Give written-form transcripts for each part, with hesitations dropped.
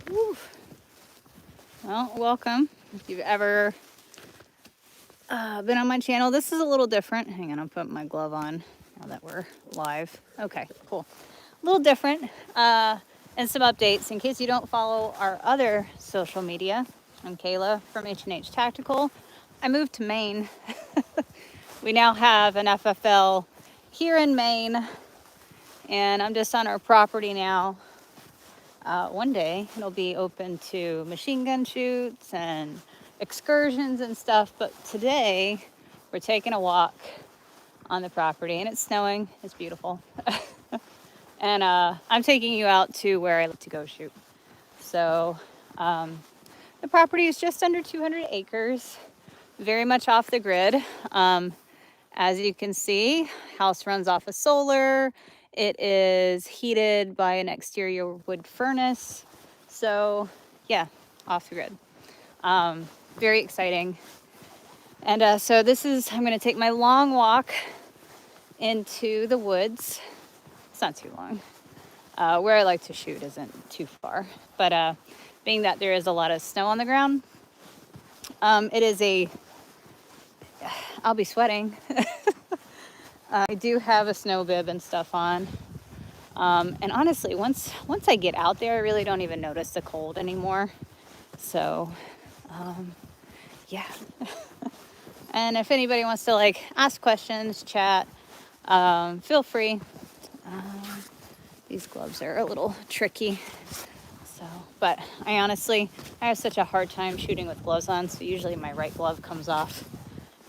Woo. Well, welcome. If you've ever been on my channel, this is a little different. Hang on, I'll put my glove on now that we're live. Okay, cool. A little different. And some updates in case you don't follow our other social media. I'm Kayla from H&H Tactical. I moved to Maine. We now have an FFL here in Maine, and I'm just on our property now. One day it'll be open to machine gun shoots and excursions and stuff, but today we're taking a walk on the property and it's snowing. It's beautiful. And I'm taking you out to where I like to go shoot. So the property is just under 200 acres, very much off the grid. As you can see, house runs off of solar. It is heated by an exterior wood furnace. So yeah, off the grid. Very exciting. And so I'm gonna take my long walk into the woods. It's not too long. Where I like to shoot isn't too far. But being that there is a lot of snow on the ground, I'll be sweating. I do have a snow bib and stuff on. And honestly, once I get out there, I really don't even notice the cold anymore. So, yeah. And if anybody wants to ask questions, chat, feel free. These gloves are a little tricky. So, but I have such a hard time shooting with gloves on. So usually my right glove comes off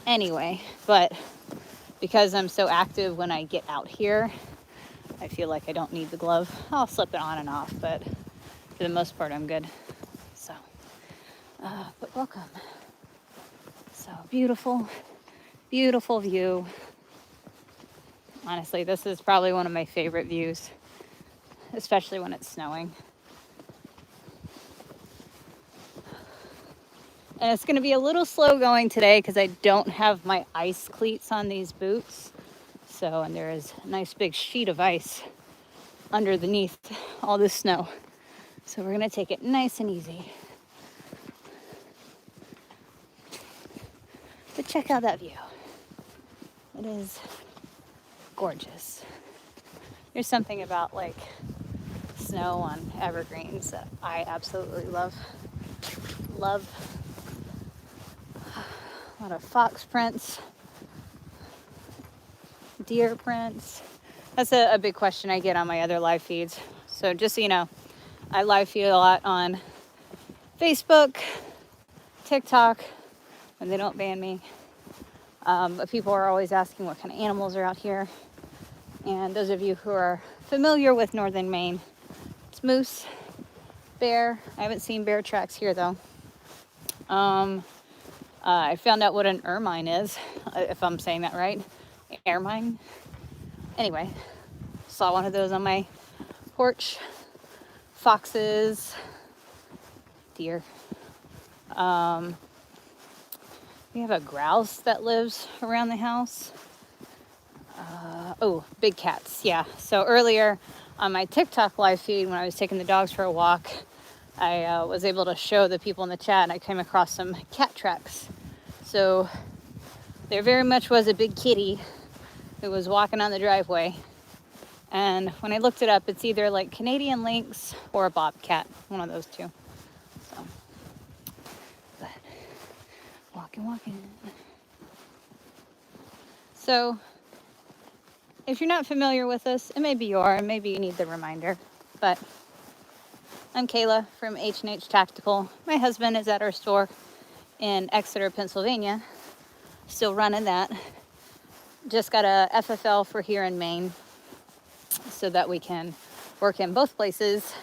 anyway. But because I'm so active when I get out here, I feel like I don't need the glove. I'll slip it on and off, but for the most part, I'm good. So, but welcome. So beautiful, beautiful view. Honestly, this is probably one of my favorite views, especially when it's snowing. And it's going to be a little slow going today because I don't have my ice cleats on these boots. So, and there is a nice big sheet of ice underneath all this snow. So we're going to take it nice and easy. But check out that view. It is gorgeous. There's something about snow on evergreens that I absolutely love. Love. A lot of fox prints, deer prints. That's a big question I get on my other live feeds. So just so you know, I live feed a lot on Facebook, TikTok, when they don't ban me. But people are always asking what kind of animals are out here. And those of you who are familiar with northern Maine, it's moose, bear. I haven't seen bear tracks here though. I found out what an ermine is, if I'm saying that right. Ermine. Anyway, saw one of those on my porch. Foxes, deer. We have a grouse that lives around the house. Big cats, yeah. So earlier on my TikTok live feed, when I was taking the dogs for a walk, I was able to show the people in the chat, and I came across some cat tracks. So there very much was a big kitty who was walking on the driveway. And when I looked it up, it's either Canadian lynx or a bobcat, one of those two. So, but walking. So if you're not familiar with us, and maybe you are, and maybe you need the reminder, but I'm Kayla from H&H Tactical. My husband is at our store in Exeter, Pennsylvania. Still running that. Just got a FFL for here in Maine so that we can work in both places.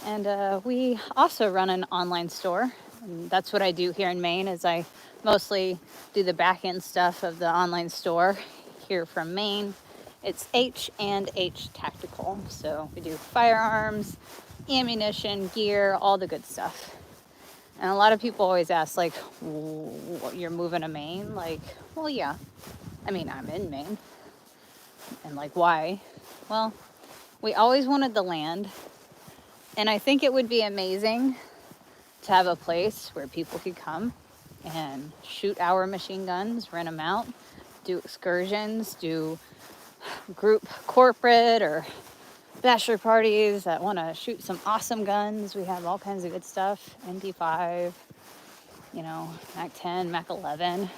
And we also run an online store. And that's what I do here in Maine, is I mostly do the back end stuff of the online store here from Maine. It's H&H Tactical. So we do firearms, ammunition, gear, all the good stuff. And a lot of people always ask, you're moving to Maine? Well, yeah. I mean, I'm in Maine. And why? Well, we always wanted the land. And I think it would be amazing to have a place where people could come and shoot our machine guns, rent them out, do excursions, do group corporate or bachelor parties that want to shoot some awesome guns. We have all kinds of good stuff. MP5, you know, Mac 10, Mac 11,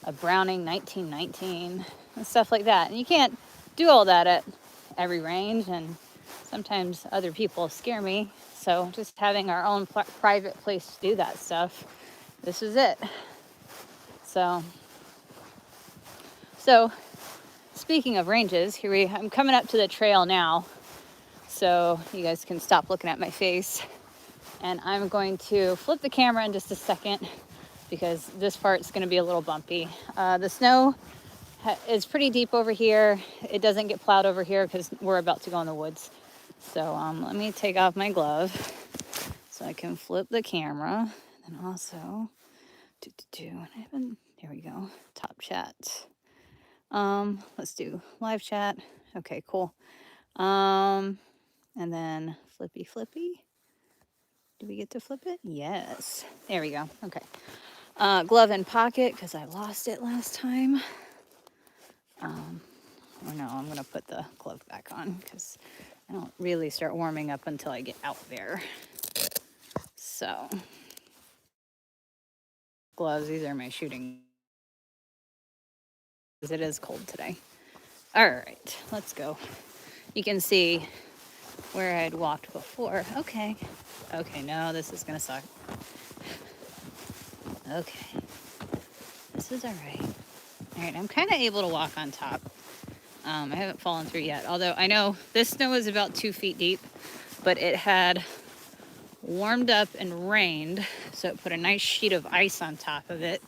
a Browning 1919, and stuff like that. And you can't do all that at every range, and sometimes other people scare me. So just having our own private place to do that stuff, this is it. So speaking of ranges, I'm coming up to the trail now, so you guys can stop looking at my face. And I'm going to flip the camera in just a second because this part's going to be a little bumpy. The snow is pretty deep over here. It doesn't get plowed over here because we're about to go in the woods. So let me take off my glove so I can flip the camera. And also, here we go, top chat. Let's do live chat. Okay, cool. And then flippy. Do we get to flip it? Yes. There we go. Okay. Glove in pocket because I lost it last time. Or no, I'm going to put the glove back on because I don't really start warming up until I get out there. So, gloves, these are my shooting. Because it is cold today. All right, let's go. You can see where I'd walked before. Okay, no, this is going to suck. Okay, this is all right. All right, I'm kind of able to walk on top. I haven't fallen through yet, although I know this snow is about 2 feet deep, but it had warmed up and rained, so it put a nice sheet of ice on top of it,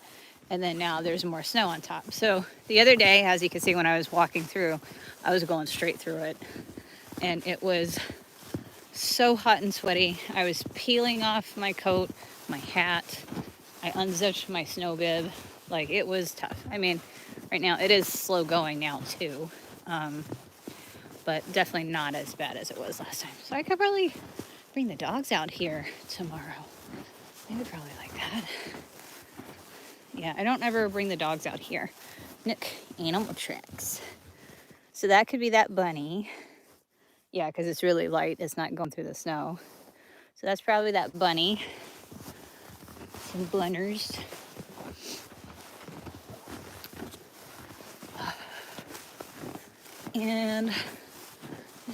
and then now there's more snow on top. So the other day, as you can see when I was walking through, I was going straight through it, and it was so hot and sweaty. I was peeling off my coat, my hat. I unzipped my snow bib. Like, it was tough. I mean, right now it is slow going now too, but definitely not as bad as it was last time. So I could probably bring the dogs out here tomorrow. They would probably like that. Yeah, I don't ever bring the dogs out here. Nick, animal tracks. So that could be that bunny. Yeah, because it's really light. It's not going through the snow. So that's probably that bunny. Some blenders. And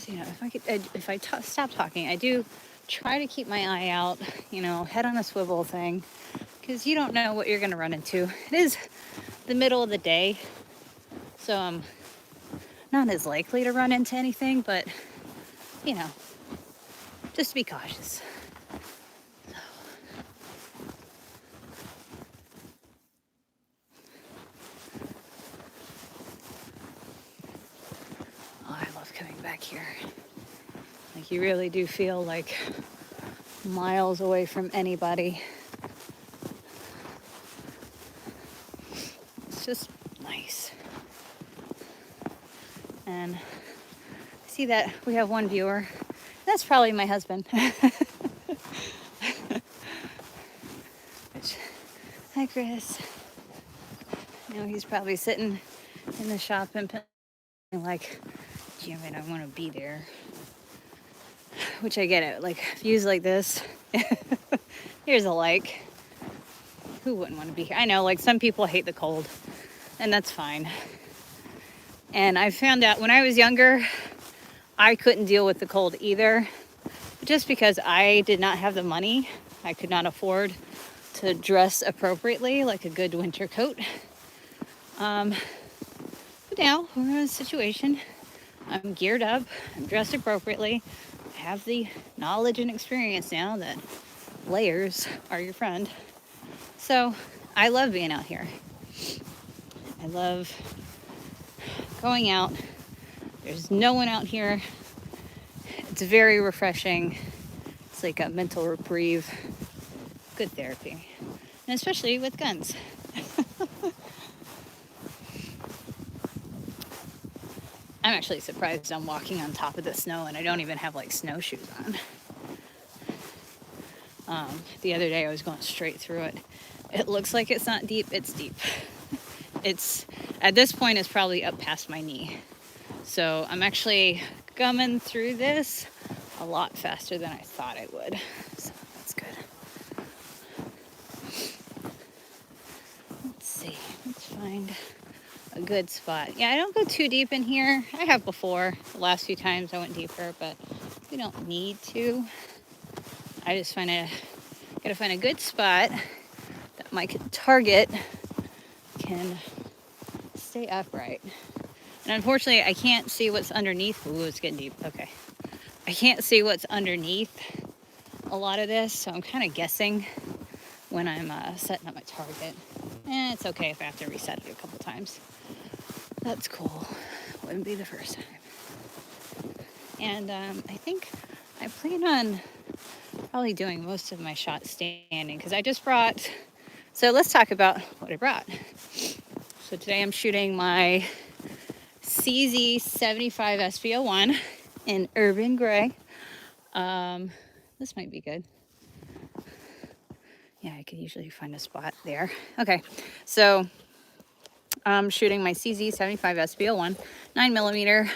you know, if I stop talking, I do try to keep my eye out, you know, head on a swivel thing, because you don't know what you're going to run into. It is the middle of the day, so I'm not as likely to run into anything, but, you know, just be cautious. Oh, I love coming back here. Like, you really do feel like miles away from anybody. It's just nice. And I see that we have one viewer. That's probably my husband. Hi, Chris. You know, he's probably sitting in the shop and like, damn it, I want to be there. Which I get it. Like, views like this. Here's a like. Who wouldn't want to be here? I know, like, some people hate the cold, and that's fine. And I found out when I was younger, I couldn't deal with the cold either. Just because I did not have the money, I could not afford to dress appropriately, like a good winter coat. But now we're in a situation. I'm geared up. I'm dressed appropriately. I have the knowledge and experience now that layers are your friend. So I love being out here. I love going out. There's no one out here. It's very refreshing. It's like a mental reprieve. Good therapy. And especially with guns. I'm actually surprised I'm walking on top of the snow and I don't even have like snowshoes on. The other day I was going straight through it. It looks like it's not deep. It's deep. It's, at this point, it's probably up past my knee. So I'm actually gumming through this a lot faster than I thought I would. So that's good. Let's see. Let's find a good spot. Yeah, I don't go too deep in here. I have before. The last few times I went deeper, but we don't need to. I just gotta find a good spot that my target can stay upright. And unfortunately, I can't see what's underneath. Ooh, it's getting deep. Okay. I can't see what's underneath a lot of this, so I'm kind of guessing when I'm setting up my target. It's okay if I have to reset it a couple times. That's cool. Wouldn't be the first time. And I think I plan on probably doing most of my shots standing because I just brought, so let's talk about what I brought. So today I'm shooting my CZ 75 SPO1 in Urban Gray. This might be good. Yeah, I could usually find a spot there. Okay, so I'm shooting my CZ 75 SPO1, 9mm,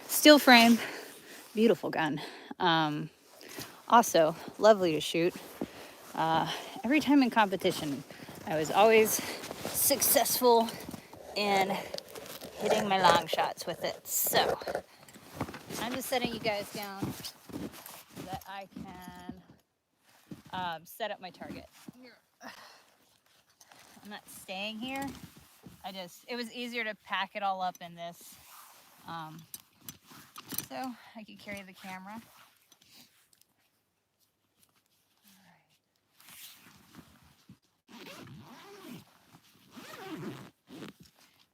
steel frame, beautiful gun. Also, lovely to shoot. Every time in competition, I was always successful in hitting my long shots with it. So, I'm just setting you guys down so that I can set up my target. I'm not staying here. It was easier to pack it all up in this. So I could carry the camera.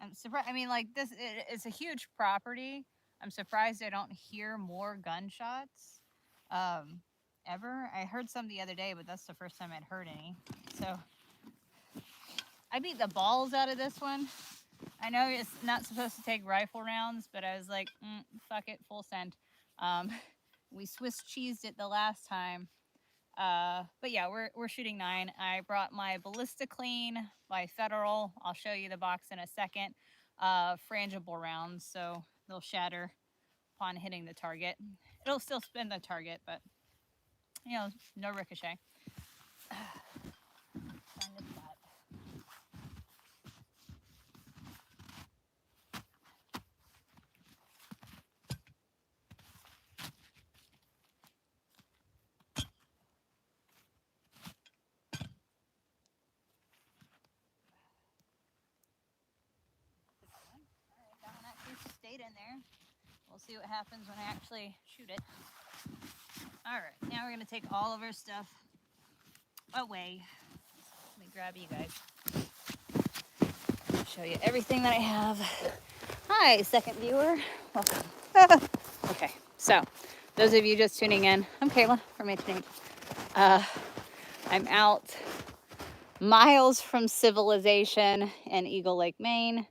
I'm surprised. I mean, like this, it's a huge property. I'm surprised I don't hear more gunshots ever. I heard some the other day, but that's the first time I'd heard any. So I beat the balls out of this one. I know it's not supposed to take rifle rounds, but I was like, fuck it, full send. We Swiss cheesed it the last time. But yeah, we're shooting 9. I brought my Ballista Clean by Federal. I'll show you the box in a second. Frangible rounds, so they'll shatter upon hitting the target. It'll still spin the target, but you know, no ricochet. Find a spot. That one actually stayed in there. We'll see what happens when I actually shoot it. All right, now we're gonna take all of our stuff away. Let me grab you guys. Show you everything that I have. Hi, second viewer. Welcome. Okay, so those of you just tuning in, I'm Kayla from H&H. I'm out miles from civilization in Eagle Lake, Maine,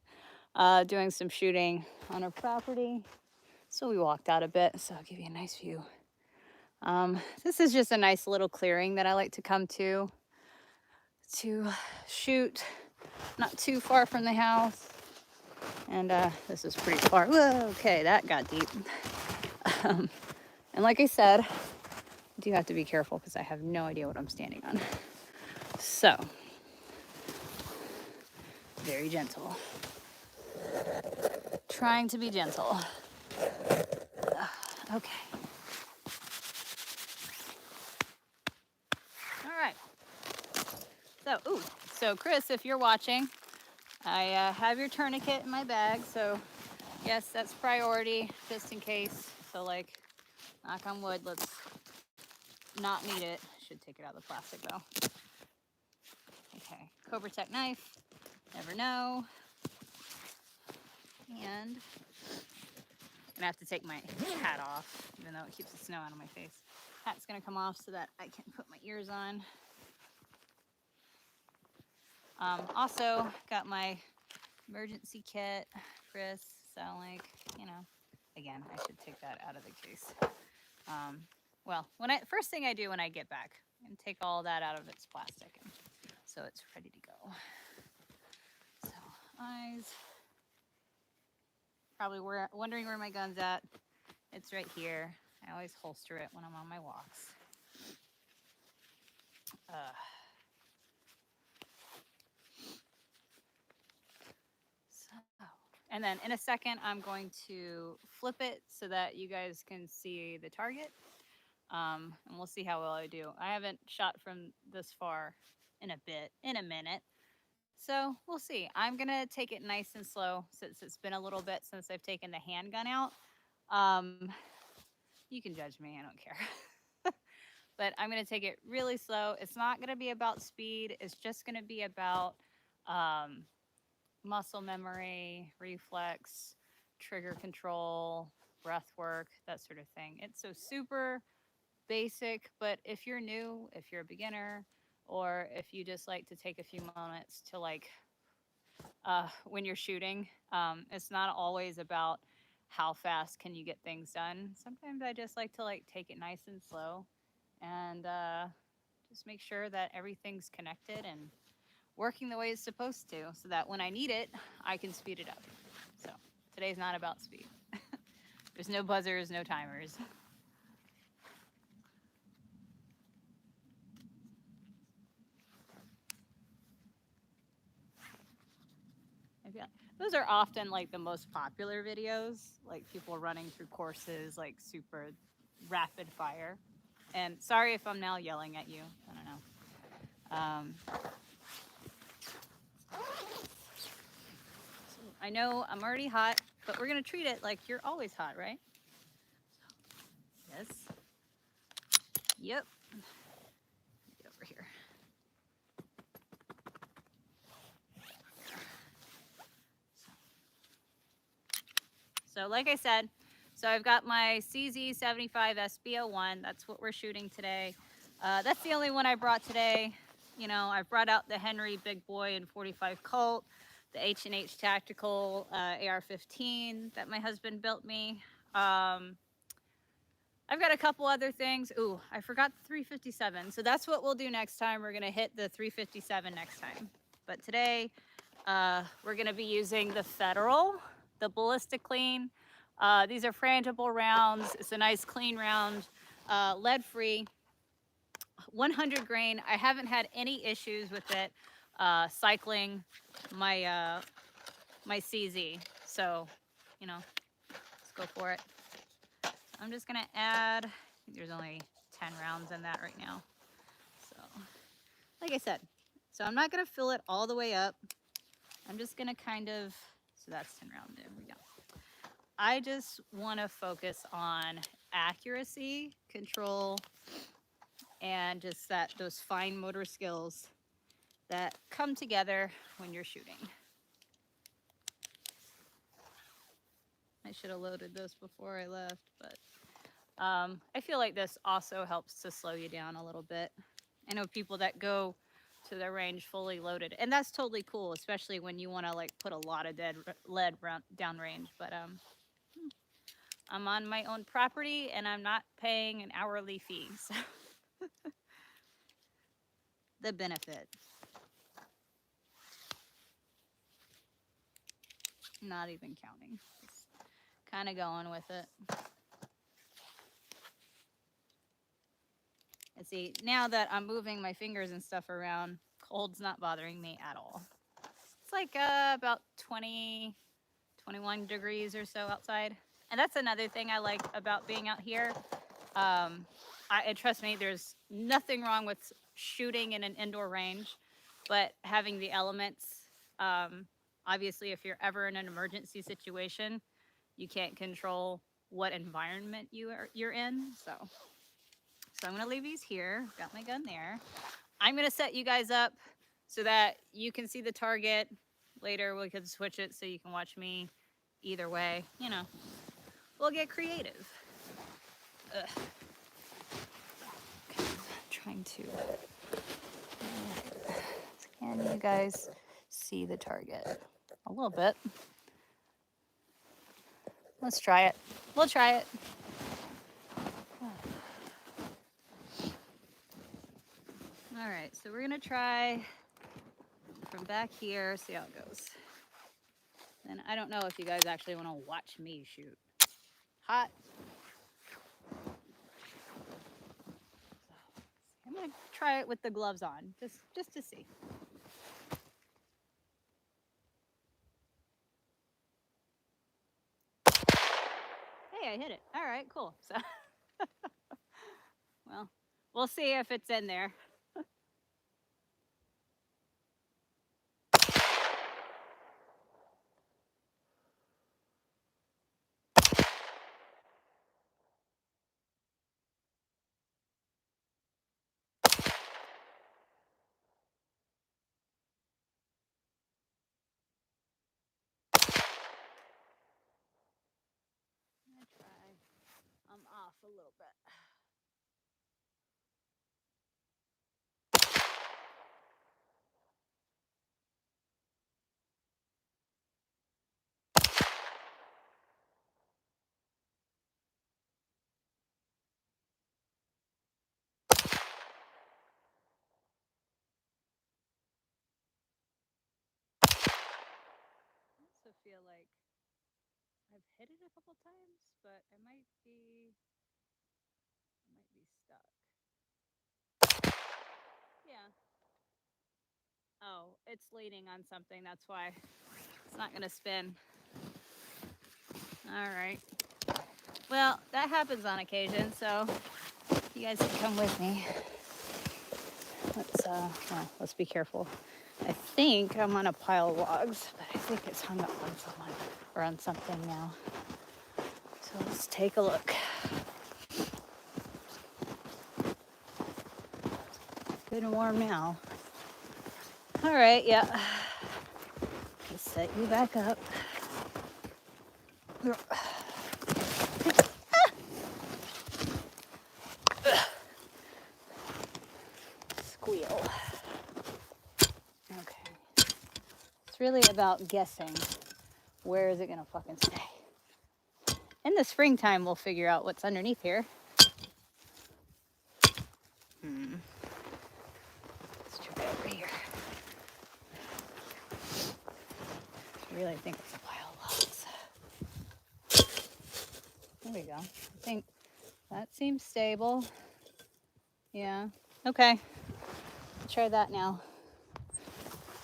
doing some shooting on our property. So we walked out a bit, so I'll give you a nice view. This is just a nice little clearing that I like to come to shoot, not too far from the house. And this is pretty far. Whoa, okay, that got deep. And like I said, I do have to be careful because I have no idea what I'm standing on. So, very gentle. Trying to be gentle. Okay. All right. So Chris, if you're watching, I have your tourniquet in my bag. So yes, that's priority just in case. So like, knock on wood, let's not need it. Should take it out of the plastic though. Okay, Cobra Tech knife, never know. And I'm gonna have to take my hat off, even though it keeps the snow out of my face. Hat's gonna come off so that I can put my ears on. Also got my emergency kit, Chris, so like, you know, again, I should take that out of the case. well, first thing I do when I get back, and take all that out of its plastic, and so it's ready to go. So eyes. Probably wondering where my gun's at. It's right here. I always holster it when I'm on my walks. So, and then in a second, I'm going to flip it so that you guys can see the target. And we'll see how well I do. I haven't shot from this far in a minute. So we'll see. I'm going to take it nice and slow since it's been a little bit since I've taken the handgun out. You can judge me, I don't care. But I'm going to take it really slow. It's not going to be about speed. It's just going to be about muscle memory, reflex, trigger control, breath work, that sort of thing. It's so super basic, but if you're new, if you're a beginner, or if you just like to take a few moments to like when you're shooting, it's not always about how fast can you get things done. Sometimes I just like to like take it nice and slow and just make sure that everything's connected and working the way it's supposed to, so that when I need it, I can speed it up. So today's not about speed. There's no buzzers, no timers. Those are often like the most popular videos, like people running through courses, like super rapid fire. And sorry if I'm now yelling at you. I don't know. So I know I'm already hot, but we're gonna treat it like you're always hot, right? Yes. Yep. Get over here. So like I said, so I've got my CZ75 SB01. That's what we're shooting today. That's the only one I brought today. You know, I've brought out the Henry Big Boy and 45 Colt, the H&H Tactical AR-15 that my husband built me. I've got a couple other things. Ooh, I forgot the 357. So that's what we'll do next time. We're gonna hit the 357 next time. But today, we're gonna be using the Federal, the Ballistic Clean. These are frangible rounds. It's a nice clean round, lead-free, 100 grain. I haven't had any issues with it cycling my my CZ. So, you know, let's go for it. I'm just gonna add, I think there's only 10 rounds in that right now. So, like I said, so I'm not gonna fill it all the way up. I'm just gonna kind of, so that's 10 rounds, there we go. I just wanna focus on accuracy, control, and just those fine motor skills that come together when you're shooting. I should have loaded this before I left, but I feel like this also helps to slow you down a little bit. I know people that go to their range fully loaded, and that's totally cool, especially when you want to like put a lot of lead down range. But I'm on my own property and I'm not paying an hourly fee, so the benefit. Not even counting. Just kind of going with it. And see, now that I'm moving my fingers and stuff around, cold's not bothering me at all. It's like about 20, 21 degrees or so outside. And that's another thing I like about being out here. Trust me, there's nothing wrong with shooting in an indoor range, but having the elements, obviously if you're ever in an emergency situation, you can't control what environment you're in. So I'm gonna leave these here. Got my gun there. I'm gonna set you guys up so that you can see the target. Later we could switch it so you can watch me either way. You know, we'll get creative. Ugh. Okay, trying to. Can you guys see the target? A little bit. Let's try it. We'll try it. All right, so we're gonna try from back here, see how it goes. And I don't know if you guys actually want to watch me shoot. Hot. So, I'm gonna try it with the gloves on, just to see. Hey, I hit it. All right, cool. So, well, we'll see if it's in there. I'm gonna try. I'm off a little bit. I also feel like I've hit it a couple times, but I might be stuck. Yeah. Oh, it's leaning on something. That's why it's not gonna spin. All right. Well, that happens on occasion, so you guys can come with me. Let's be careful. I think I'm on a pile of logs, but I think it's hung up on someone or on something now. So let's take a look. Good and warm now. All right, yeah. Just set you back up. Squeal. Okay. It's really about guessing where is it gonna fucking stay. In the springtime, we'll figure out what's underneath here. Let's try over here. I really think it's a pile of logs. There we go. I think that seems stable. Yeah. Okay. Try that now.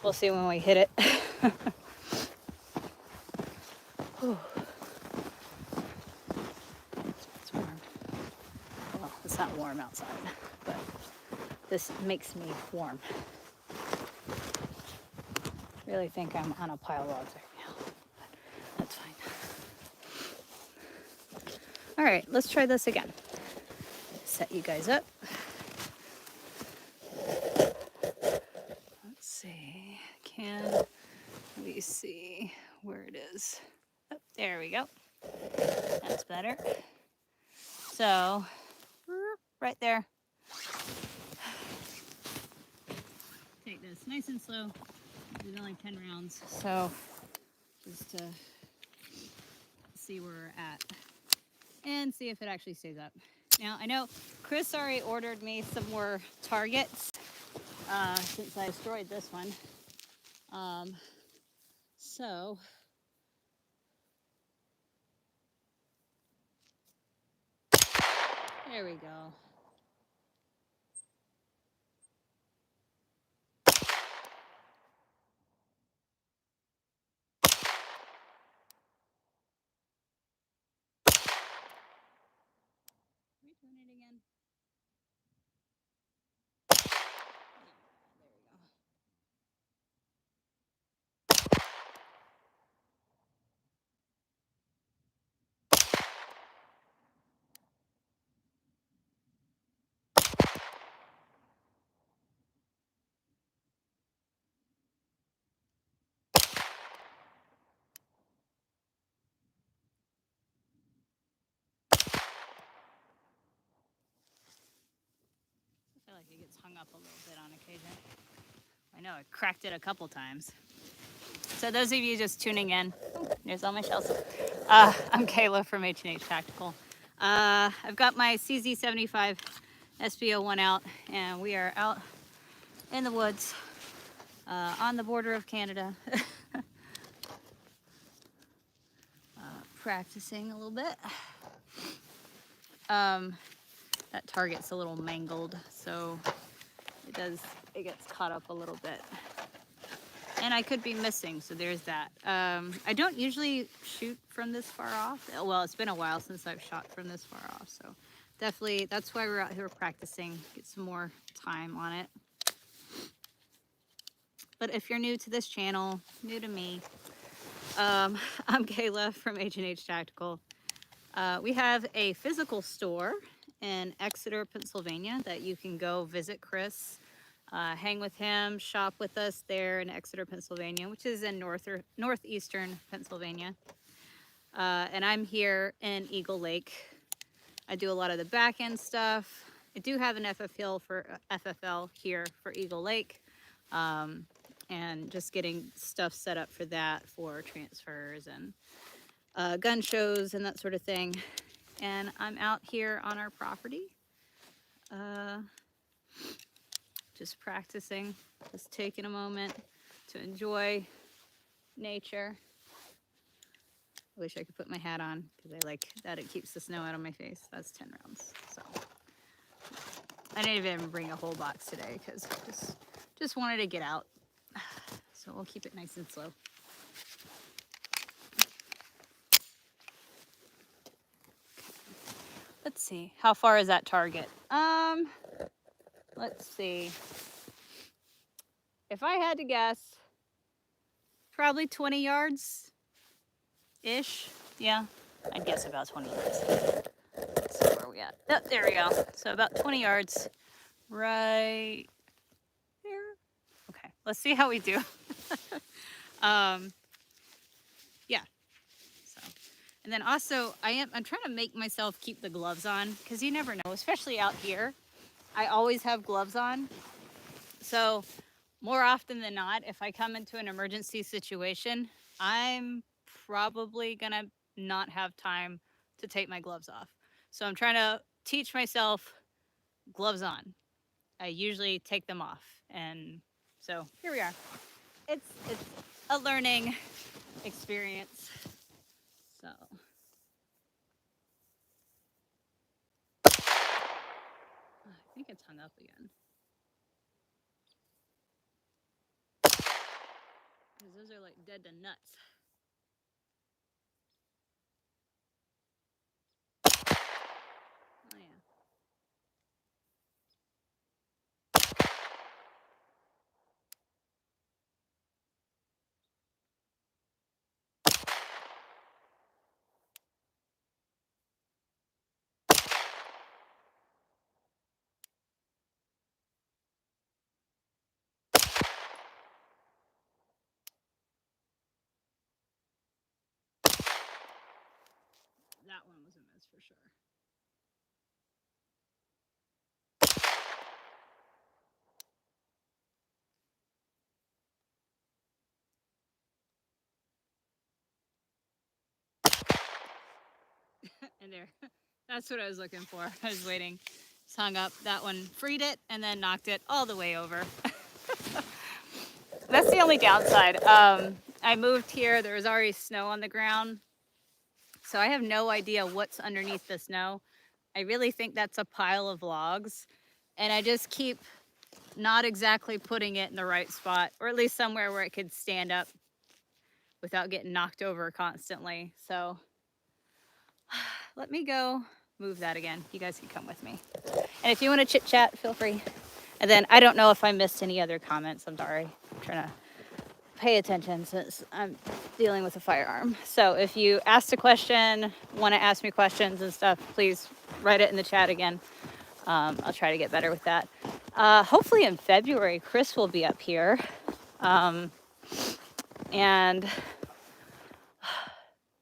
We'll see when we hit it. It's warm. Well, it's not warm outside, but this makes me warm. Really think I'm on a pile of logs right now. But that's fine. All right, let's try this again. Set you guys up. Let's see. Can we see where it is? Oh, there we go. That's better. So, right there. Take this nice and slow. There's only 10 rounds, so just to see where we're at and see if it actually stays up. Now, I know Chris already ordered me some more targets since I destroyed this one. So there we go. Are we doing it again? There we go. I feel like it gets hung up a little bit on occasion. I know I cracked it a couple times. So those of you just tuning in, there's all my shells. I'm Kayla from H&H Tactical. I've got my CZ75 SBO1 out, and we are out in the woods on the border of Canada. Practicing a little bit. That target's a little mangled, so it gets caught up a little bit. And I could be missing, so there's that. I don't usually shoot from this far off. Well, it's been a while since I've shot from this far off, so definitely that's why we're out here practicing, get some more time on it. But if you're new to this channel, new to me, I'm Kayla from H&H Tactical. We have a physical store in Exeter, Pennsylvania that you can go visit Chris, hang with him, shop with us there in Exeter, Pennsylvania, which is in northeastern Pennsylvania. And I'm here in Eagle Lake. I do a lot of the back end stuff. I do have an FFL here for Eagle Lake, and just getting stuff set up for that, for transfers and gun shows and that sort of thing. And I'm out here on our property, just practicing, just taking a moment to enjoy nature. I wish I could put my hat on because I like that it keeps the snow out of my face. That's 10 rounds. So I didn't even bring a whole box today because just wanted to get out. So we'll keep it nice and slow. Let's see, how far is that target? Let's see. If I had to guess, probably 20 yards-ish. Yeah, I'd guess about 20 yards. Let's see where we at. Oh, there we go. So about 20 yards right there. Okay, let's see how we do. Yeah. So, and then also I'm trying to make myself keep the gloves on because you never know, especially out here. I always have gloves on. So more often than not, if I come into an emergency situation, I'm probably gonna not have time to take my gloves off. So I'm trying to teach myself gloves on. I usually take them off. And so here we are. It's a learning experience. So I think it's hung up again. Because those are like dead to nuts. Oh yeah. That one was a miss for sure. And there, that's what I was looking for. I was waiting. Just hung up. That one freed it and then knocked it all the way over. That's the only downside. I moved here. There was already snow on the ground. So I have no idea what's underneath the snow. I really think that's a pile of logs. And I just keep not exactly putting it in the right spot, or at least somewhere where it could stand up without getting knocked over constantly. So let me go move that again. You guys can come with me. And if you want to chit chat, feel free. And then I don't know if I missed any other comments. I'm sorry. I'm trying to pay attention since I'm dealing with a firearm. So if you asked a question, want to ask me questions and stuff, please write it in the chat again. I'll try to get better with that. Hopefully in February, Chris will be up here. And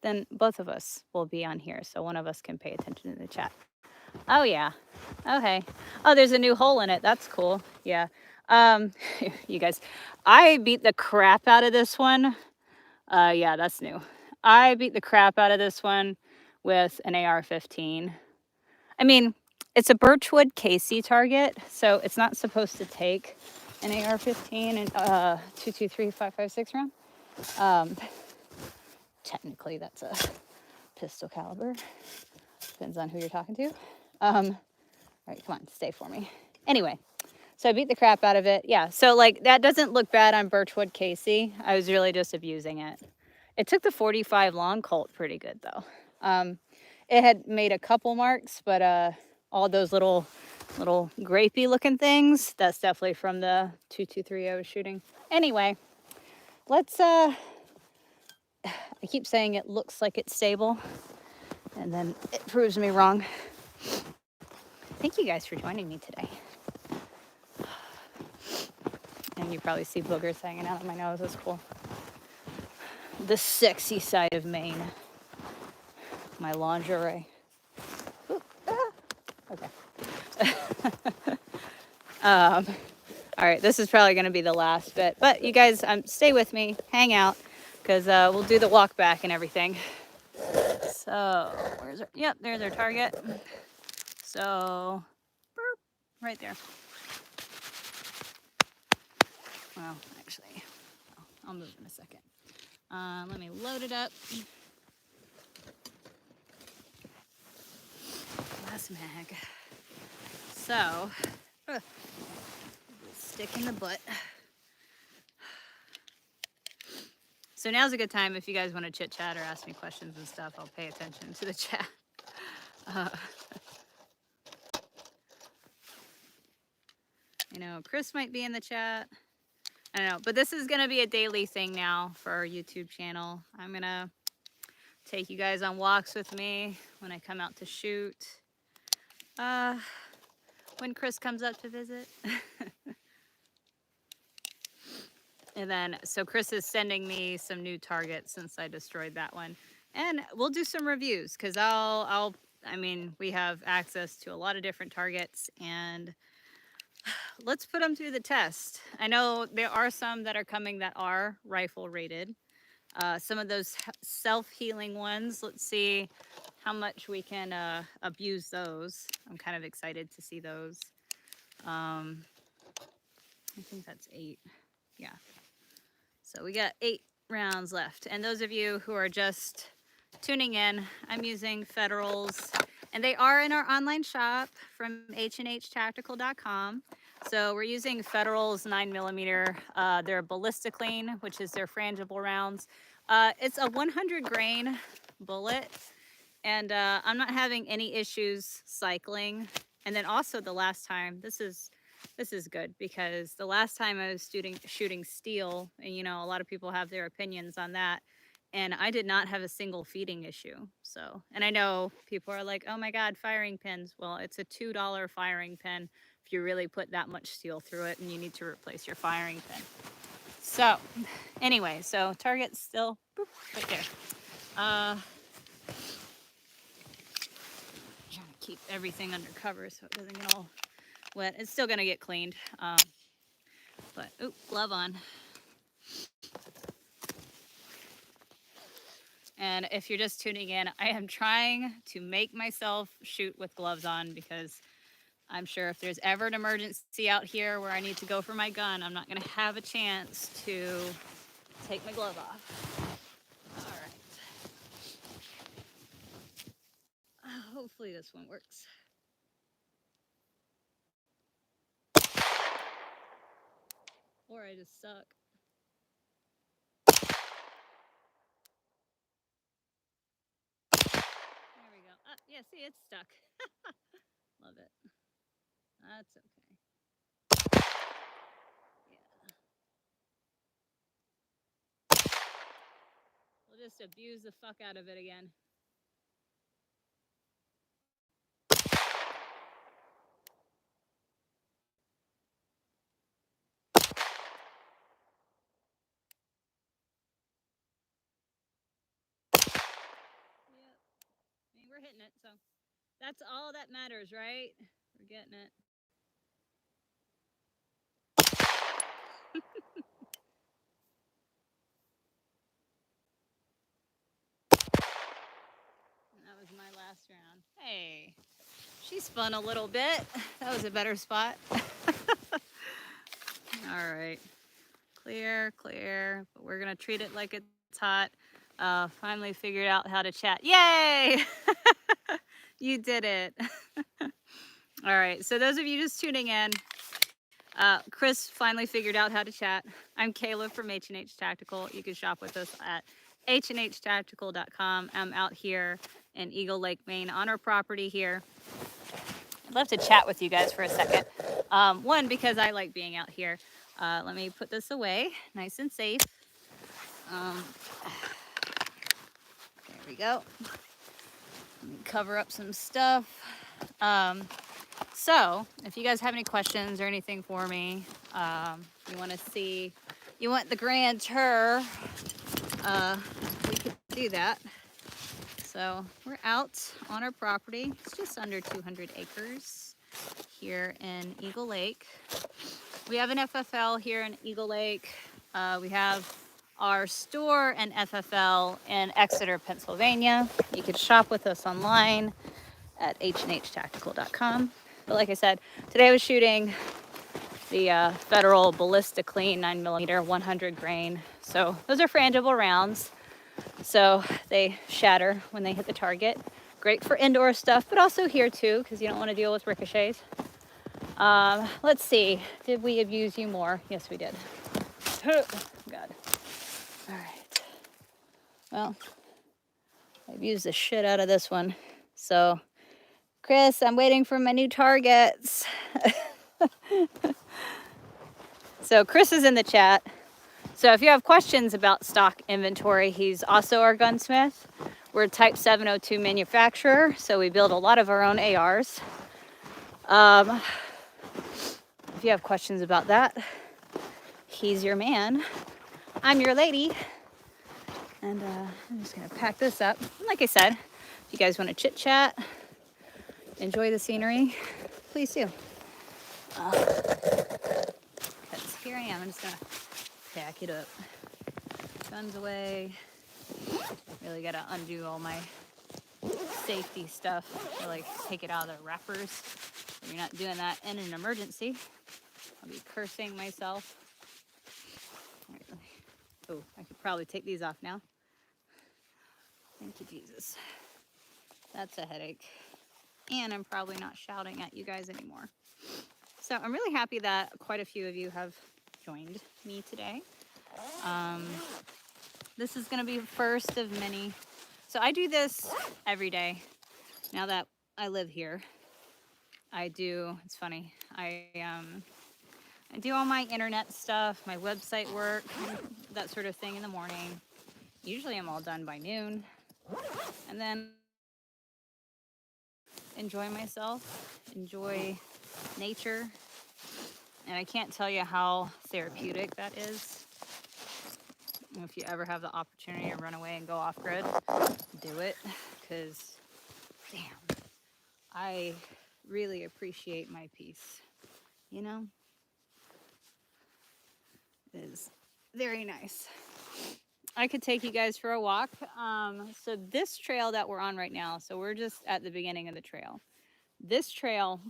then both of us will be on here. So one of us can pay attention in the chat. Oh yeah. Okay. Oh, there's a new hole in it. That's cool. Yeah. You guys, I beat the crap out of this one. Yeah, that's new. I beat the crap out of this one with an AR-15. I mean, it's a Birchwood KC target, so it's not supposed to take an AR-15 and 223-5.56 round. Technically, that's a pistol caliber. Depends on who you're talking to. All right, come on, stay for me. Anyway, so I beat the crap out of it. Yeah, so like that doesn't look bad on Birchwood Casey. I was really just abusing it. It took the 45 long Colt pretty good though. It had made a couple marks, but all those little grapey looking things, that's definitely from the 223 I was shooting. Anyway, let's I keep saying it looks like it's stable, and then it proves me wrong. Thank you guys for joining me today. And you probably see boogers hanging out of my nose. That's cool. The sexy side of Maine. My lingerie. Ooh, okay. All right, this is probably going to be the last bit. But you guys, stay with me. Hang out. Because we'll do the walk back and everything. So, where's our... Yep, there's our target. So, burp, right there. Well, actually, I'll move in a second. Let me load it up. Last mag. So, stick in the butt. So now's a good time if you guys want to chit chat or ask me questions and stuff. I'll pay attention to the chat. You know, Chris might be in the chat. I don't know, but this is going to be a daily thing now for our YouTube channel. I'm going to take you guys on walks with me when I come out to shoot. When Chris comes up to visit. And then, so Chris is sending me some new targets since I destroyed that one. And we'll do some reviews because I mean, we have access to a lot of different targets and let's put them through the test. I know there are some that are coming that are rifle rated. Some of those self-healing ones, let's see how much we can abuse those. I'm kind of excited to see those. I think that's 8. Yeah. So we got 8 rounds left. And those of you who are just tuning in, I'm using Federals. And they are in our online shop from hnhtactical.com. So we're using Federals 9mm. They're ballistic clean, which is their frangible rounds. It's a 100 grain bullet. And I'm not having any issues cycling. And then also the last time, this is good because the last time I was shooting steel, and you know, a lot of people have their opinions on that, and I did not have a single feeding issue. So, and I know people are like, oh my God, firing pins. Well, it's a $2 firing pin if you really put that much steel through it and you need to replace your firing pin. So anyway, so target's still right there. Trying to keep everything under cover so it doesn't get all wet. It's still gonna get cleaned, but ooh, glove on. And if you're just tuning in, I am trying to make myself shoot with gloves on because I'm sure if there's ever an emergency out here where I need to go for my gun, I'm not gonna have a chance to take my glove off. All right. Hopefully this one works. Or I just suck. There we go. Yeah, see, it's stuck. Love it. That's okay. Yeah. We'll just abuse the fuck out of it again. Yep. I mean, we're hitting it, so that's all that matters, right? We're getting it. And that was my last round. Hey, she spun a little bit. That was a better spot. All right. Clear, clear. But we're gonna treat it like it's hot. Finally figured out how to chat. Yay! You did it. All right, so those of you just tuning in, Chris finally figured out how to chat. I'm Kayla from H&H Tactical. You can shop with us at hnhtactical.com. I'm out here in Eagle Lake, Maine on our property here. I'd love to chat with you guys for a second. One, because I like being out here. Let me put this away, nice and safe. There we go. Let me cover up some stuff. So if you guys have any questions or anything for me, you want to see, you want the grand tour, we could do that. So we're out on our property. It's just under 200 acres here in Eagle Lake. We have an FFL here in Eagle Lake. We have our store and FFL in Exeter, Pennsylvania. You can shop with us online at hnhtactical.com. But like I said, today I was shooting the Federal Ballistic Clean 9mm 100 grain. So those are frangible rounds. So they shatter when they hit the target. Great for indoor stuff, but also here too, because you don't want to deal with ricochets. Let's see, did we abuse you more? Yes, we did. God. All right. Well, I've used the shit out of this one. So, Chris, I'm waiting for my new targets. So Chris is in the chat. So if you have questions about stock inventory, he's also our gunsmith. We're a Type 702 manufacturer, so we build a lot of our own ARs. If you have questions about that, he's your man. I'm your lady. And I'm just gonna pack this up. And like I said, if you guys want to chit chat, enjoy the scenery, please do. Because here I am, I'm just gonna pack it up. Guns away. Really gotta undo all my safety stuff. I like take it out of the wrappers. If you're not doing that in an emergency, I'll be cursing myself. All right. Oh, I could probably take these off now. Thank you, Jesus. That's a headache. And I'm probably not shouting at you guys anymore. So I'm really happy that quite a few of you have joined me today. This is going to be the first of many. So I do this every day. Now that I live here, I do, it's funny, I do all my internet stuff, my website work, that sort of thing in the morning. Usually I'm all done by noon. And then enjoy myself, enjoy nature. And I can't tell you how therapeutic that is. If you ever have the opportunity to run away and go off grid, do it. Because, damn, I really appreciate my peace. You know? It is very nice. I could take you guys for a walk. So this trail that we're on right now, so we're just at the beginning of the trail. This trail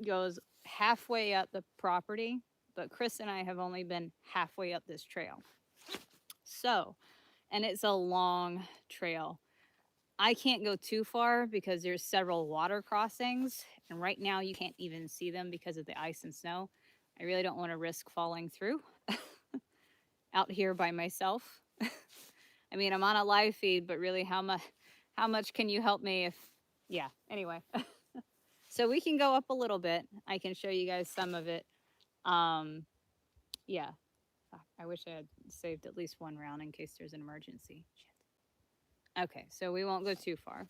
goes halfway up the property, but Chris and I have only been halfway up this trail. So, and it's a long trail. I can't go too far because there's several water crossings, and right now you can't even see them because of the ice and snow. I really don't want to risk falling through out here by myself. I mean, I'm on a live feed, but really how much can you help me if, yeah, anyway. So we can go up a little bit. I can show you guys some of it. Yeah, I wish I had saved at least one round in case there's an emergency. Shit. Okay, so we won't go too far.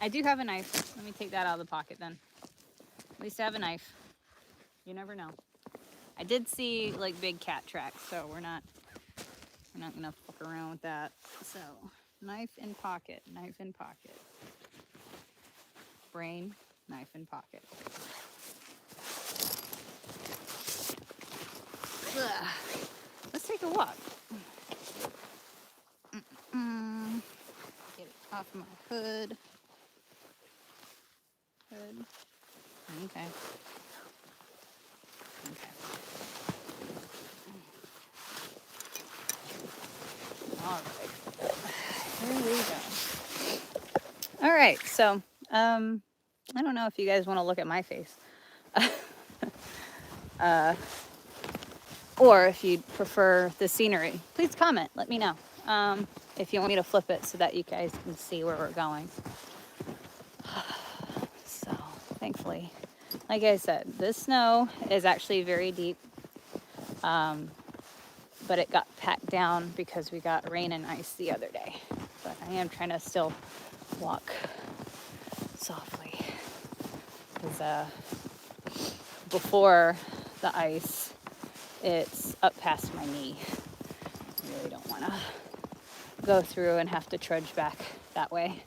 I do have a knife. Let me take that out of the pocket then. At least I have a knife. You never know. I did see like big cat tracks, so we're not gonna fuck around with that. So knife in pocket, knife in pocket. Brain, knife in pocket. Ugh. Let's take a walk. Get it off my hood. Okay. Okay. All right. Here we go. All right. So, I don't know if you guys want to look at my face. Or if you'd prefer the scenery, please comment. Let me know if you want me to flip it so that you guys can see where we're going. So, thankfully, like I said, this snow is actually very deep, but it got packed down because we got rain and ice the other day. But I am trying to still walk softly because before the ice, it's up past my knee. I really don't want to go through and have to trudge back that way.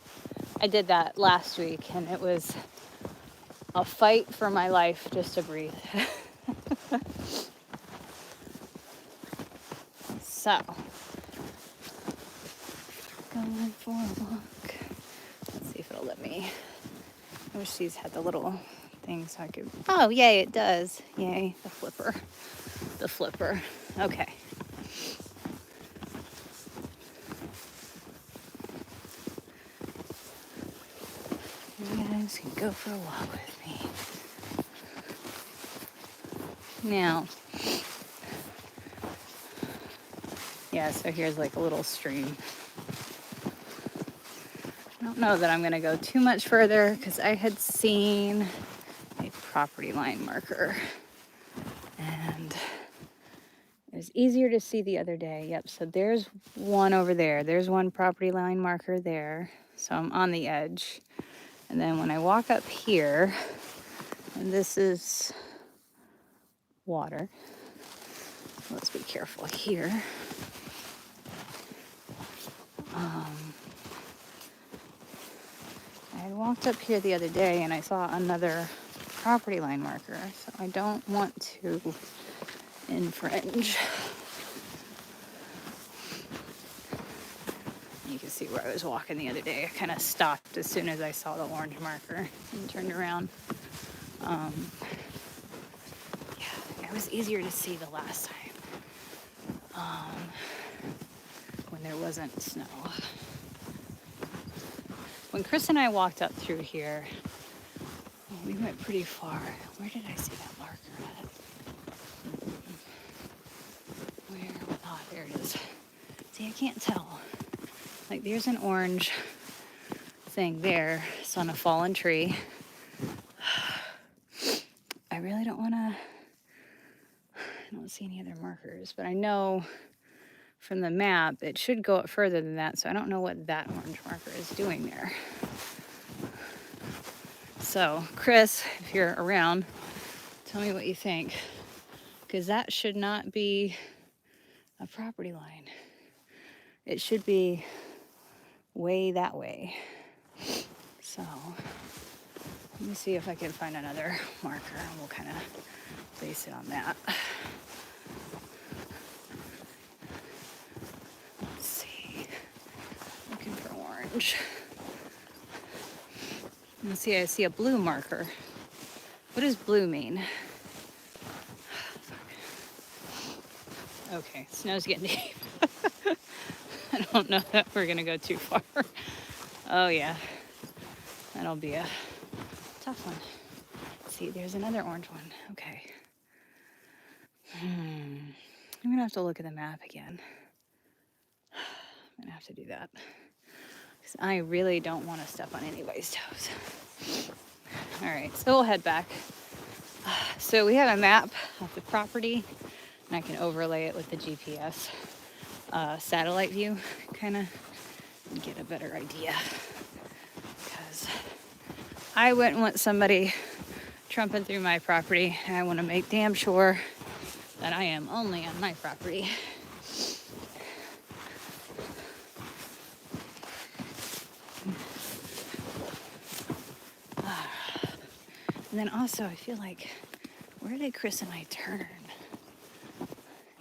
I did that last week and it was a fight for my life just to breathe. So, going for a walk. Let's see if it'll let me. I wish these had the little thing so I could. Oh, yay, it does. Yay, the flipper. The flipper. Okay. You guys can go for a walk with me. Now, yeah, so here's like a little stream. I don't know that I'm going to go too much further because I had seen a property line marker and it was easier to see the other day. Yep, so there's one over there. There's one property line marker there. So I'm on the edge. And then when I walk up here, and this is water. Let's be careful here. I walked up here the other day and I saw another property line marker, so I don't want to infringe. You can see where I was walking the other day. I kind of stopped as soon as I saw the orange marker and turned around. Yeah, it was easier to see the last time when there wasn't snow. When Chris and I walked up through here, we went pretty far. Where did I see that marker at? Where? Oh, there it is. See, I can't tell. Like, there's an orange thing there. It's on a fallen tree. I really don't want to... I don't see any other markers, but I know from the map it should go up further than that, so I don't know what that orange marker is doing there. So, Chris, if you're around, tell me what you think, because that should not be a property line. It should be way that way. So, let me see if I can find another marker, and we'll kind of base it on that. Let's see. Looking for orange. Let's see, I see a blue marker. What does blue mean? Okay, snow's getting deep. I don't know that we're gonna go too far. Oh yeah, that'll be a tough one. See, there's another orange one. Okay. I'm gonna have to look at the map again. I'm gonna have to do that because I really don't want to step on anybody's toes. All right, so we'll head back. So we have a map of the property, and I can overlay it with the GPS satellite view, kind of get a better idea. Because I wouldn't want somebody trumping through my property, and I want to make damn sure that I am only on my property. And then also, I feel like, where did Chris and I turn? I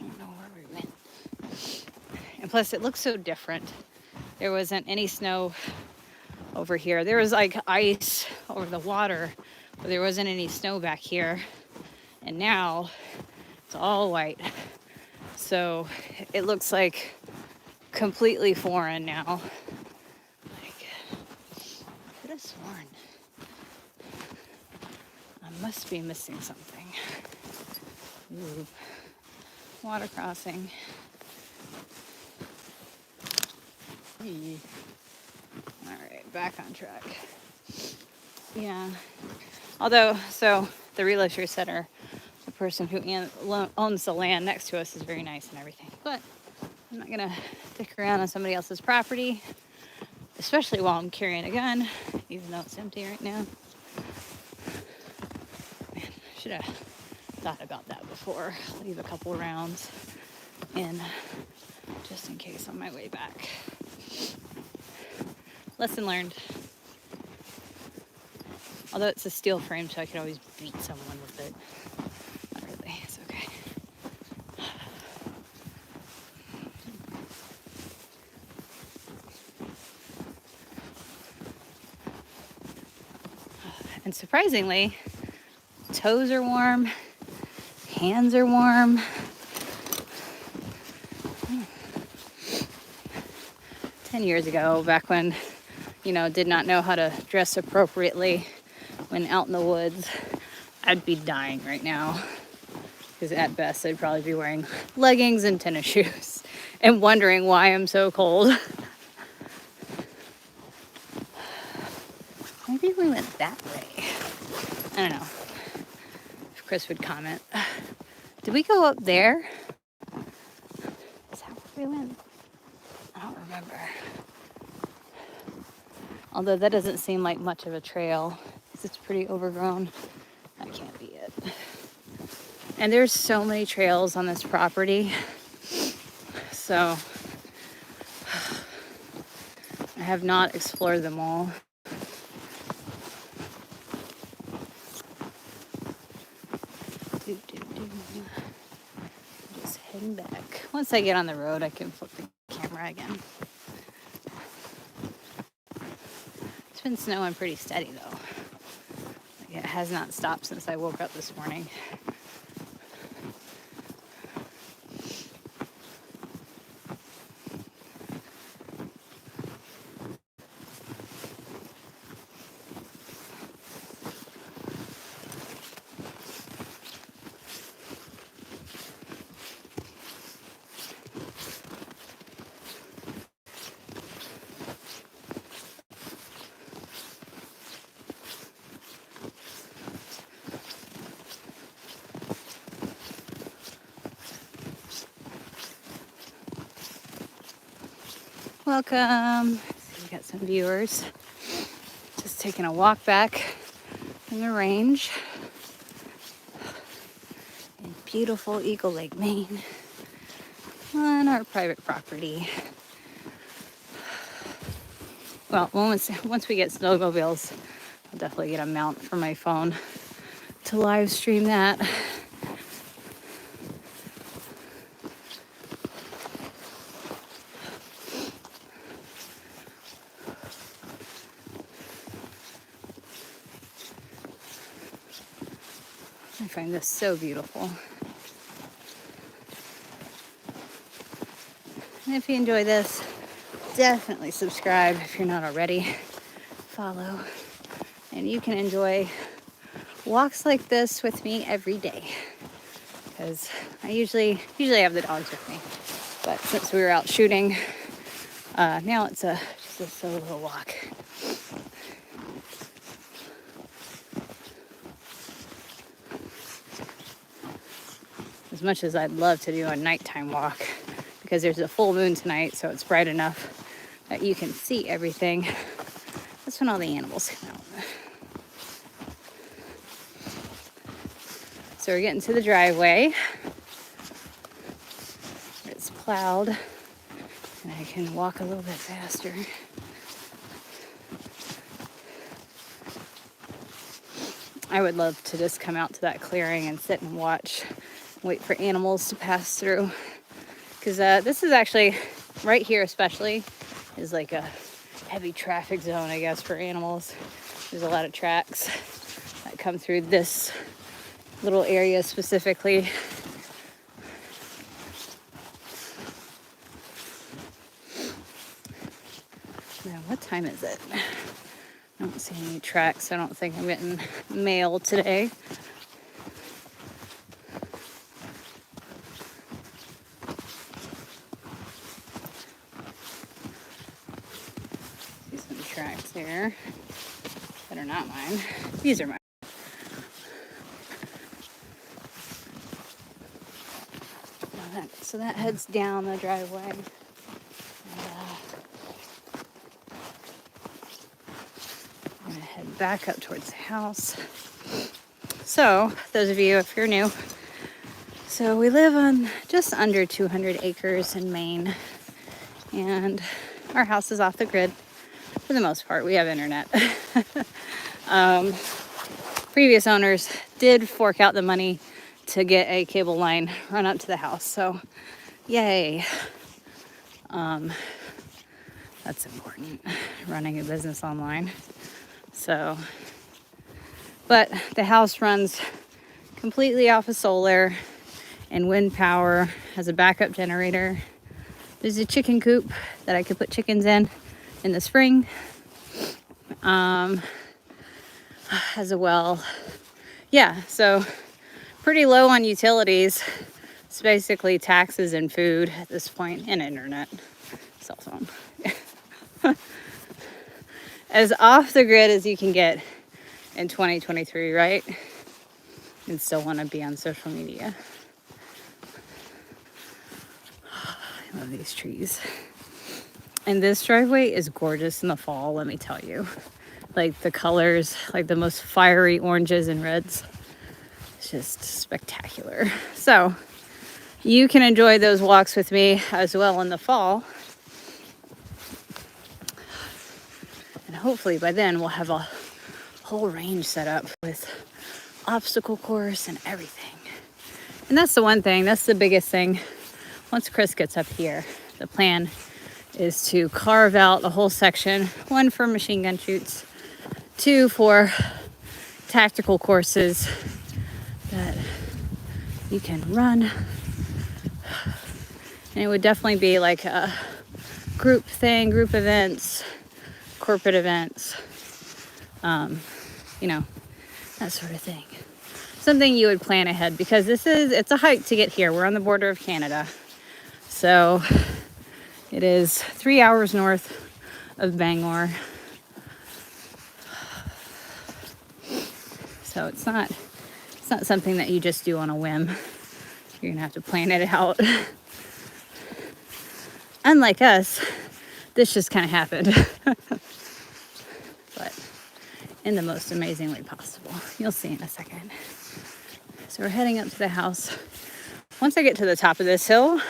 don't know where we went. And plus, it looks so different. There wasn't any snow over here. There was like ice over the water, but there wasn't any snow back here. And now it's all white. So it looks like completely foreign now. Like, I could have sworn I must be missing something. Ooh. Water crossing. Hey. All right, back on track. Yeah. Although, so the realtor center, the person who owns the land next to us is very nice and everything. But I'm not going to stick around on somebody else's property, especially while I'm carrying a gun, even though it's empty right now. Man, I should have thought about that before. Leave a couple rounds in just in case on my way back. Lesson learned. Although it's a steel frame, so I could always beat someone with it. Not really, it's okay. And surprisingly, toes are warm, hands are warm. 10 years ago, back when, did not know how to dress appropriately when out in the woods, I'd be dying right now. Because at best, I'd probably be wearing leggings and tennis shoes and wondering why I'm so cold. Maybe we went that way. I don't know. If Chris would comment. Did we go up there? Is that where we went? I don't remember. Although that doesn't seem like much of a trail. It's pretty overgrown. That can't be it. And there's so many trails on this property. So I have not explored them all. Just heading back. Once I get on the road, I can flip the camera again. It's been snowing pretty steady though. It has not stopped since I woke up this morning. Welcome. So we got some viewers. Just taking a walk back in the range in beautiful Eagle Lake, Maine, on our private property. Well, once we get snowmobiles, I'll definitely get a mount for my phone to live stream that. I find this so beautiful. And if you enjoy this, definitely subscribe if you're not already. Follow. And you can enjoy walks like this with me every day. Because I usually have the dogs with me. But since we were out shooting, now it's just a solo walk. As much as I'd love to do a nighttime walk, because there's a full moon tonight, so it's bright enough that you can see everything. That's when all the animals come out. So we're getting to the driveway. It's plowed, and I can walk a little bit faster. I would love to just come out to that clearing and sit and watch, wait for animals to pass through. Because this is actually, right here especially, is like a heavy traffic zone, I guess, for animals. There's a lot of tracks that come through this little area specifically. time is it? I don't see any tracks. I don't think I'm getting mail today. See some tracks here. That are not mine. These are mine. So that heads down the driveway. And, I'm gonna head back up towards the house. So, those of you, if you're new, so we live on just under 200 acres in Maine, and our house is off the grid for the most part. We have internet. Previous owners did fork out the money to get a cable line run up to the house, so yay. That's important, running a business online. So, but the house runs completely off of solar and wind power, has a backup generator. There's a chicken coop that I could put chickens in the spring. Has a well. Yeah, so pretty low on utilities. It's basically taxes and food at this point, and internet, cell phone. As off the grid as you can get in 2023, right? And still want to be on social media. I love these trees. And this driveway is gorgeous in the fall, let me tell you. Like the colors, like the most fiery oranges and reds. It's just spectacular. So you can enjoy those walks with me as well in the fall. And hopefully by then we'll have a whole range set up with obstacle course and everything. And that's the one thing, that's the biggest thing. Once Chris gets up here, the plan is to carve out a whole section, 1 for machine gun shoots, 2 for tactical courses that you can run. And it would definitely be like a group thing, group events, corporate events, you know, that sort of thing. Something you would plan ahead, because it's a hike to get here. We're on the border of Canada. So it is 3 hours north of Bangor. So it's not something that you just do on a whim. You're gonna have to plan it out. Unlike us, this just kind of happened. But in the most amazing way possible. You'll see in a second. So we're heading up to the house. Once I get to the top of this hill,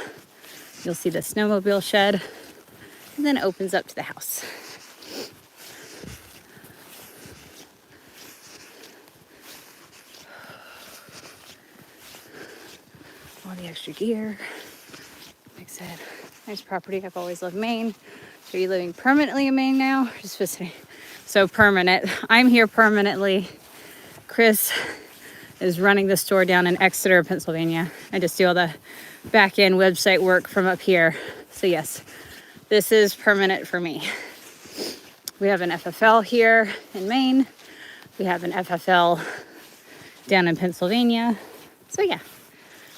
you'll see the snowmobile shed, and then it opens up to the house. All the extra gear. Like I said, nice property. I've always loved Maine. So are you living permanently in Maine now? Or just visiting? So permanent. I'm here permanently. Chris is running the store down in Exeter, Pennsylvania. I just do all the back-end website work from up here. So yes, this is permanent for me. We have an FFL here in Maine. We have an FFL down in Pennsylvania. So yeah,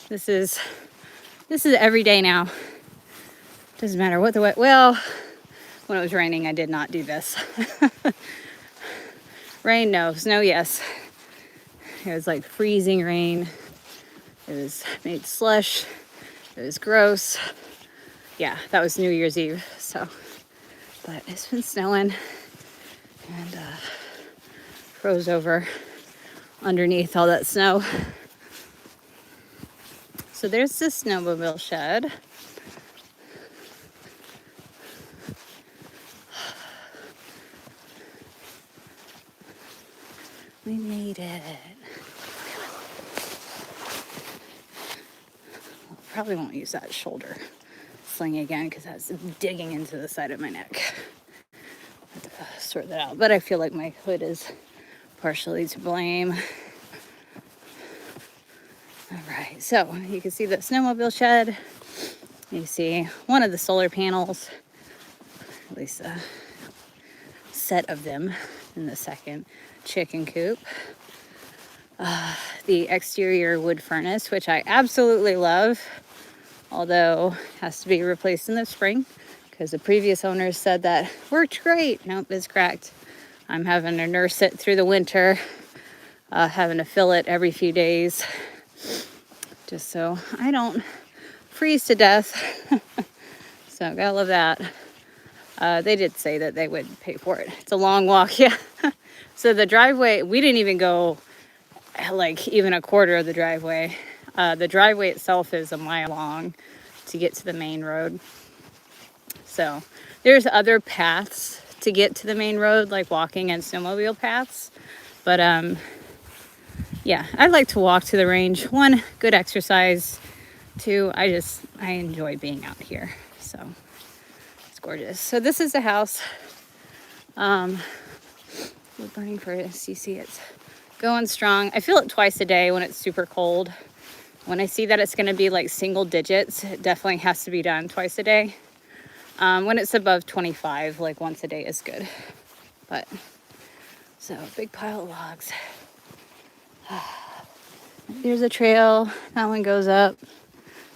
this is every day now. Doesn't matter what the weather. Well, when it was raining, I did not do this. Rain, no. Snow, yes. It was like freezing rain. It was made slush. It was gross. Yeah, that was New Year's Eve. So, but it's been snowing and froze over underneath all that snow. So there's the snowmobile shed. We made it. Probably won't use that shoulder sling again because that's digging into the side of my neck. I have to sort that out. But I feel like my hood is partially to blame. All right, so you can see the snowmobile shed. You see one of the solar panels, at least set of them in the second chicken coop. The exterior wood furnace, which I absolutely love, although has to be replaced in the spring because the previous owners said that worked great. Nope, it's cracked. I'm having to nurse it through the winter, having to fill it every few days just so I don't freeze to death. So gotta love that. They did say that they would pay for it. It's a long walk, yeah. So the driveway, we didn't even go like even a quarter of the driveway. The driveway itself is a mile long to get to the main road. So there's other paths to get to the main road, like walking and snowmobile paths. But yeah, I like to walk to the range. One, good exercise. Two, I enjoy being out here. So it's gorgeous. So this is the house. We're burning for CC. It's going strong. I feel it twice a day when it's super cold. When I see that it's going to be like single digits, it definitely has to be done twice a day. When it's above 25, like once a day is good. But so big pile of logs. There's a trail. That one goes up.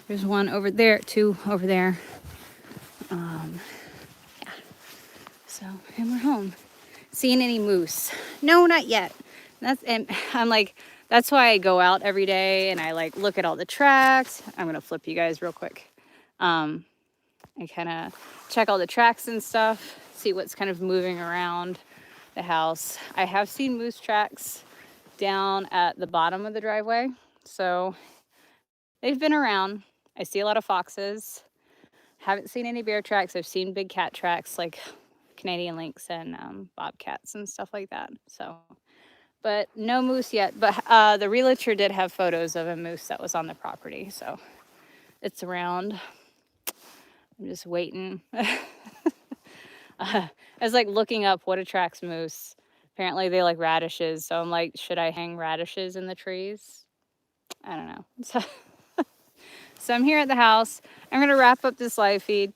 There's one over there, two over there. Yeah. So, and we're home. Seeing any moose? No, not yet. And I'm like, that's why I go out every day and I like look at all the tracks. I'm gonna flip you guys real quick. I kind of check all the tracks and stuff, see what's kind of moving around the house. I have seen moose tracks down at the bottom of the driveway, so they've been around. I see a lot of foxes. Haven't seen any bear tracks. I've seen big cat tracks like Canadian lynx and bobcats and stuff like that. So, but no moose yet. But the realtor did have photos of a moose that was on the property, so it's around. I'm just waiting. I was like looking up what attracts moose. Apparently they like radishes, so I'm like, should I hang radishes in the trees? I don't know. So I'm here at the house. I'm gonna wrap up this live feed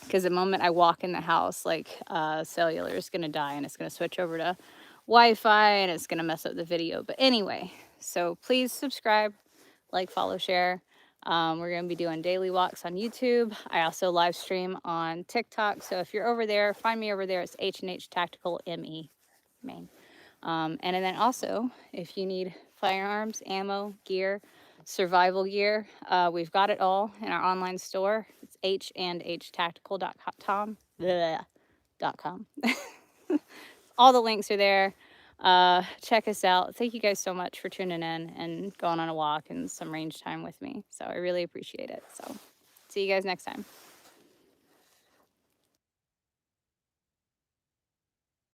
because the moment I walk in the house, like cellular is gonna die and it's gonna switch over to Wi-Fi and it's gonna mess up the video. But anyway, so please subscribe, like, follow, share. We're gonna be doing daily walks on YouTube. I also live stream on TikTok. So if you're over there, find me over there. It's H&H Tactical ME, Maine. And then also, if you need firearms, ammo, gear, survival gear, we've got it all in our online store. It's h&htactical.com. All the links are there. Check us out. Thank you guys so much for tuning in and going on a walk and some range time with me. So I really appreciate it. So see you guys next time.